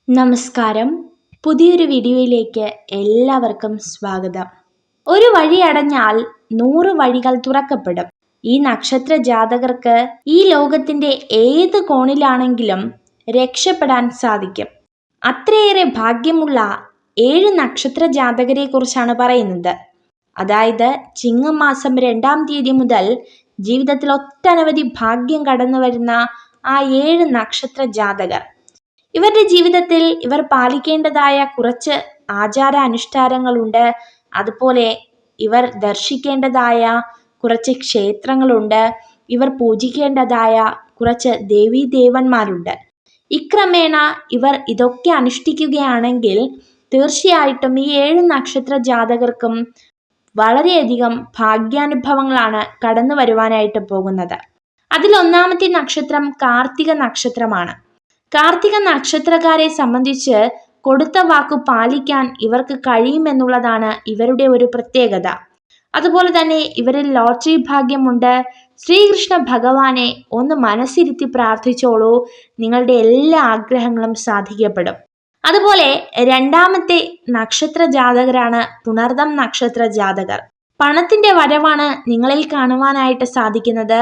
നമസ്കാരം. പുതിയൊരു വീഡിയോയിലേക്ക് എല്ലാവർക്കും സ്വാഗതം. ഒരു വഴി അടഞ്ഞാൽ 100 വഴികൾ തുറക്കപ്പെടും. ഈ നക്ഷത്ര ജാതകർക്ക് ഈ ലോകത്തിന്റെ ഏത് കോണിലാണെങ്കിലും രക്ഷപ്പെടാൻ സാധിക്കും. അത്രയേറെ ഭാഗ്യമുള്ള 7 നക്ഷത്ര ജാതകരെ കുറിച്ചാണ് പറയുന്നത്. അതായത് ചിങ്ങം മാസം 2-ാം തീയതി മുതൽ ജീവിതത്തിൽ ഒട്ടനവധി ഭാഗ്യം കടന്നു വരുന്ന ആ 7 നക്ഷത്ര ജാതകർ. ഇവരുടെ ജീവിതത്തിൽ ഇവർ പാലിക്കേണ്ടതായ കുറച്ച് ആചാര അനുഷ്ഠാനങ്ങളുണ്ട്. അതുപോലെ ഇവർ ദർശിക്കേണ്ടതായ കുറച്ച് ക്ഷേത്രങ്ങളുണ്ട്. ഇവർ പൂജിക്കേണ്ടതായ കുറച്ച് ദേവീദേവന്മാരുണ്ട്. ഇക്രമേണ ഇവർ ഇതൊക്കെ അനുഷ്ഠിക്കുകയാണെങ്കിൽ തീർച്ചയായിട്ടും ഈ 7 നക്ഷത്ര ജാതകർക്കും വളരെയധികം ഭാഗ്യാനുഭവങ്ങളാണ് കടന്നു വരുവാനായിട്ട് പോകുന്നത്. അതിൽ ഒന്നാമത്തെ നക്ഷത്രം കാർത്തിക നക്ഷത്രമാണ്. കാർത്തിക നക്ഷത്രക്കാരെ സംബന്ധിച്ച് കൊടുത്ത വാക്കു പാലിക്കാൻ ഇവർക്ക് കഴിയുമെന്നുള്ളതാണ് ഇവരുടെ ഒരു പ്രത്യേകത. അതുപോലെ തന്നെ ഇവരിൽ ലോട്ടറി ഭാഗ്യമുണ്ട്. ശ്രീകൃഷ്ണ ഭഗവാനെ ഒന്ന് മനസ്സിരുത്തി പ്രാർത്ഥിച്ചോളൂ, നിങ്ങളുടെ എല്ലാ ആഗ്രഹങ്ങളും സാധിക്കപ്പെടും. അതുപോലെ രണ്ടാമത്തെ നക്ഷത്ര ജാതകരാണ് പുണർദം നക്ഷത്ര ജാതകർ. പണത്തിന്റെ വരവാണ് നിങ്ങളിൽ കാണുവാനായിട്ട് സാധിക്കുന്നത്.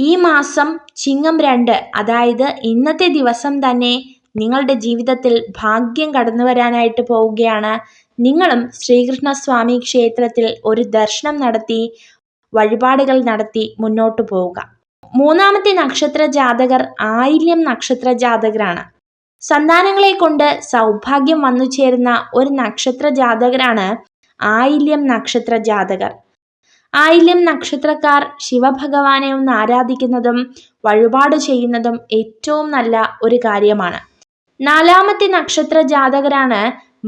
ഈ മാസം ചിങ്ങം 2, അതായത് ഇന്നത്തെ ദിവസം തന്നെ നിങ്ങളുടെ ജീവിതത്തിൽ ഭാഗ്യം കടന്നു വരാനായിട്ട് പോവുകയാണ്. നിങ്ങളും ശ്രീകൃഷ്ണസ്വാമി ക്ഷേത്രത്തിൽ ഒരു ദർശനം നടത്തി വഴിപാടുകൾ നടത്തി മുന്നോട്ട് പോവുക. മൂന്നാമത്തെ നക്ഷത്ര ജാതകർ ആയില്യം നക്ഷത്ര ജാതകരാണ്. സന്താനങ്ങളെ കൊണ്ട് സൗഭാഗ്യം വന്നു ചേരുന്ന ഒരു നക്ഷത്ര ജാതകരാണ് ആയില്യം നക്ഷത്ര ജാതകർ. ആയില്യം നക്ഷത്രക്കാർ ശിവഭഗവാനെ ഒന്ന് ആരാധിക്കുന്നതും വഴിപാട് ചെയ്യുന്നതും ഏറ്റവും നല്ല ഒരു കാര്യമാണ്. നാലാമത്തെ നക്ഷത്ര ജാതകരാണ്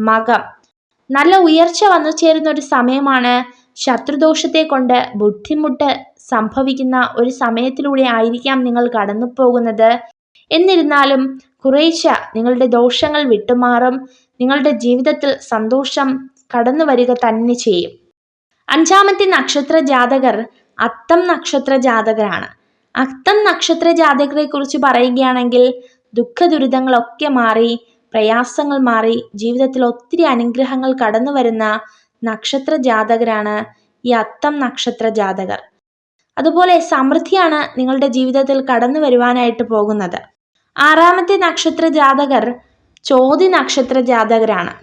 മകം. നല്ല ഉയർച്ച വന്നു ചേരുന്ന ഒരു സമയമാണ്. ശത്രുദോഷത്തെ കൊണ്ട് ബുദ്ധിമുട്ട് സംഭവിക്കുന്ന ഒരു സമയത്തിലൂടെ ആയിരിക്കാം നിങ്ങൾ കടന്നു പോകുന്നത്. എന്നിരുന്നാലും കുറേശ്ശെ നിങ്ങളുടെ ദോഷങ്ങൾ വിട്ടുമാറും. നിങ്ങളുടെ ജീവിതത്തിൽ സന്തോഷം കടന്നു വരിക തന്നെ ചെയ്യും. അഞ്ചാമത്തെ നക്ഷത്ര ജാതകർ അത്തം നക്ഷത്ര ജാതകരാണ്. അത്തം നക്ഷത്ര ജാതകരെ കുറിച്ച് പറയുകയാണെങ്കിൽ ദുഃഖ ദുരിതങ്ങളൊക്കെ മാറി, പ്രയാസങ്ങൾ മാറി, ജീവിതത്തിൽ ഒത്തിരി അനുഗ്രഹങ്ങൾ കടന്നു വരുന്ന നക്ഷത്ര ജാതകരാണ് ഈ അത്തം നക്ഷത്ര ജാതകർ. അതുപോലെ സമൃദ്ധിയാണ് നിങ്ങളുടെ ജീവിതത്തിൽ കടന്നു വരുവാനായിട്ട് പോകുന്നത്. ആറാമത്തെ നക്ഷത്ര ജാതകർ ചോതി നക്ഷത്ര ജാതകരാണ്.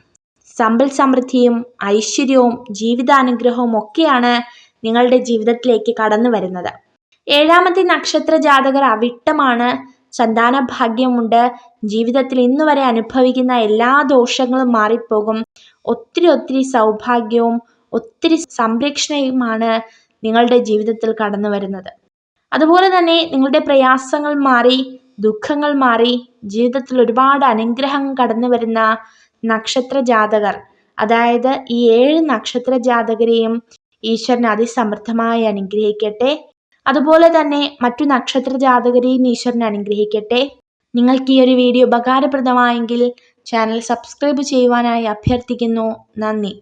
സമ്പൽ സമൃദ്ധിയും ഐശ്വര്യവും ജീവിതാനുഗ്രഹവും ഒക്കെയാണ് നിങ്ങളുടെ ജീവിതത്തിലേക്ക് കടന്നു വരുന്നത്. ഏഴാമത്തെ നക്ഷത്ര ജാതകർ അവിട്ടമാണ്. സന്താന ഭാഗ്യമുണ്ട്. ജീവിതത്തിൽ ഇന്നു വരെ അനുഭവിക്കുന്ന എല്ലാ ദോഷങ്ങളും മാറിപ്പോകും. ഒത്തിരി സൗഭാഗ്യവും ഒത്തിരി സംരക്ഷണയുമാണ് നിങ്ങളുടെ ജീവിതത്തിൽ കടന്നു വരുന്നത്. അതുപോലെ തന്നെ നിങ്ങളുടെ പ്രയാസങ്ങൾ മാറി, ദുഃഖങ്ങൾ മാറി, ജീവിതത്തിൽ ഒരുപാട് അനുഗ്രഹങ്ങൾ കടന്നു വരുന്ന നക്ഷത്ര ജാതകർ, അതായത് ഈ 7 നക്ഷത്ര ജാതകരെയും ഈശ്വരൻ അതിസമൃദ്ധമായി അനുഗ്രഹിക്കട്ടെ. അതുപോലെ തന്നെ മറ്റു നക്ഷത്ര ജാതകരെയും ഈശ്വരൻ അനുഗ്രഹിക്കട്ടെ. നിങ്ങൾക്ക് ഈ ഒരു വീഡിയോ ഉപകാരപ്രദമായെങ്കിൽ ചാനൽ സബ്സ്ക്രൈബ് ചെയ്യുവാനായി അഭ്യർത്ഥിക്കുന്നു. നന്ദി.